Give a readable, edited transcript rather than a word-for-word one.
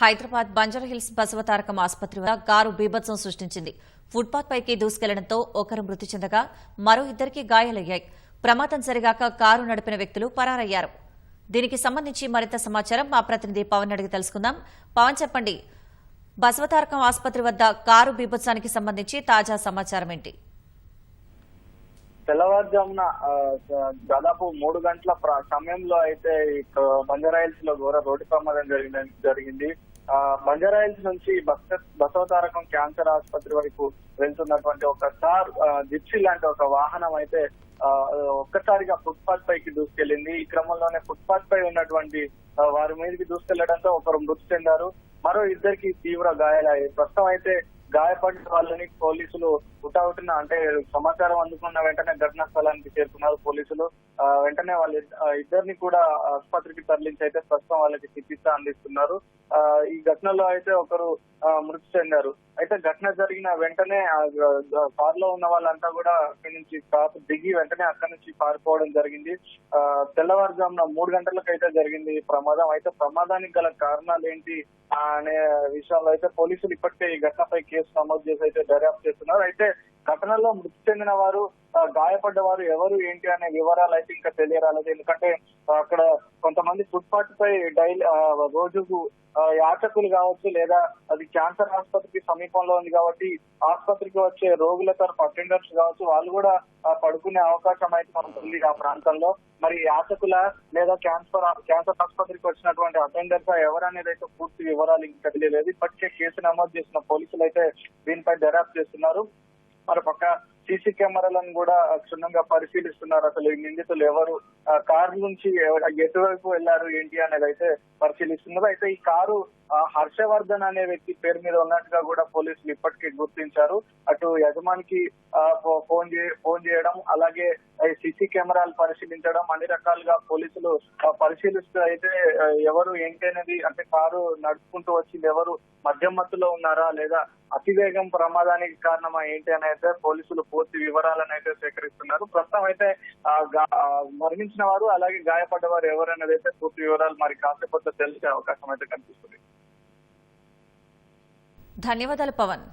హైదరాబాద్ బంజారాహిల్స్ బసవతారకం ఆసుపత్రి వద్ద కారు బీభత్సం సృష్టించింది. ఫుట్పాత్ పైకి దూసుకెళ్లడంతో ఒకరు మృతి చెందగా మరో ఇద్దరికి గాయాలయ్యాయి. ప్రమాదం జరిగాక కారు నడిపిన వ్యక్తులు పరారయ్యారు. దీనికి సంబంధించి మరింత సమాచారం మా ప్రతినిధి పవన్ అడిగి తెలుసుకుందాం. పవన్, చెప్పండి, బసవతారకం ఆసుపత్రి వద్ద కారు బీభత్సానికి సంబంధించి తాజా సమాచారం ఏంటి? తెల్లవారుజామున దాదాపు 3 గంటల సమయంలో అయితే బంజారాహిల్స్ లో ఘోర రోడ్డు ప్రమాదం జరిగింది. బంజారాహిల్స్ నుంచి బసవతారకం క్యాన్సర్ ఆసుపత్రి వైపు వెళ్తున్నటువంటి ఒక కార్ జిప్సీ లాంటి ఒక వాహనం అయితే ఒక్కసారిగా ఫుట్పాత్ పైకి దూసుకెళ్లింది. ఈ క్రమంలోనే ఫుట్పాత్ పై ఉన్నటువంటి వారి మీదకి దూసుకెళ్లడంతో ఒకరు మృతి చెందారు, మరో ఇద్దరికి తీవ్ర గాయాలయ్యాయి. ప్రస్తుతం అయితే గాయపడిన వాళ్ళని పోలీసులు హుటాహుటిన అంటే సమాచారం అందుకున్న వెంటనే ఘటనా స్థలానికి చేరుకున్నారు పోలీసులు. వెంటనే వాళ్ళ ఇద్దరిని కూడా ఆసుపత్రికి తరలించి అయితే ప్రస్తుతం వాళ్ళకి చికిత్స అందిస్తున్నారు. ఈ ఘటనలో అయితే ఒకరు మృతి చెందారు. అయితే ఘటన జరిగిన వెంటనే కారులో ఉన్న వాళ్ళంతా కూడా అక్కడి నుంచి కారు దిగి వెంటనే అక్కడి నుంచి పారిపోవడం జరిగింది. తెల్లవారుజామున 3 గంటలకైతే జరిగింది ఈ ప్రమాదం. అయితే ప్రమాదానికి గల కారణాలు ఏంటి అనే విషయంలో అయితే పోలీసులు ఇప్పటికే ఈ ఘటనపై కేసు నమోదు చేసి అయితే దర్యాప్తు చేస్తున్నారు. అయితే ఘటనలో మృతి చెందిన వారు, గాయపడ్డ వారు ఎవరు ఏంటి అనే వివరాలు అయితే ఇంకా తెలియరాలేదు. ఎందుకంటే అక్కడ కొంతమంది ఫుట్పాత్ పై రోజుకు యాచకులు కావచ్చు, లేదా అది క్యాన్సర్ ఆసుపత్రికి సమీపంలో ఉంది కాబట్టి ఆసుపత్రికి వచ్చే రోగుల తరపు అటెండర్స్ కావచ్చు, వాళ్ళు కూడా పడుకునే అవకాశం అయితే ఉంటుంది ఆ ప్రాంతంలో. మరి యాచకుల లేదా క్యాన్సర్ ఆసుపత్రికి వచ్చినటువంటి అటెండర్స్ ఎవరనేది అయితే పూర్తి వివరాలు ఇంకా తెలియలేదు. ఇప్పటికే కేసు నమోదు చేసిన పోలీసులు అయితే దీనిపై దర్యాప్తు చేస్తున్నారు. మరోపక్క సీసీ కెమెరాలను కూడా క్షుణ్ణంగా పరిశీలిస్తున్నారు. అసలు ఈ నిందితులు ఎవరు, కారు నుంచి ఎటువైపు వెళ్లారు ఏంటి అనేది అయితే పరిశీలిస్తున్నారు. అయితే ఈ కారు హర్షవర్ధన్ అనే వ్యక్తి పేరు మీద ఉన్నట్టుగా కూడా పోలీసులు ఇప్పటికే గుర్తించారు. అటు యజమానికి ఫోన్ చేయడం, అలాగే సీసీ కెమెరాలు పరిశీలించడం, అన్ని రకాలుగా పోలీసులు పరిశీలిస్తూ అయితే ఎవరు ఏంటి అనేది, అంటే కారు నడుపుకుంటూ వచ్చింది ఎవరు, మద్యం మత్తులో ఉన్నారా లేదా అతివేగం ప్రమాదానికి కారణమా ఏంటి అని అయితే పోలీసులు పూర్తి వివరాలను అయితే సేకరిస్తున్నారు. ప్రస్తుతం అయితే మరణించిన వారు అలాగే గాయపడ్డవారు ఎవరనేది అయితే పూర్తి వివరాలు మరి కాసేపట్లో తెలిసే అవకాశం అయితే కనిపిస్తుంది. ధన్యవాదాలు పవన్.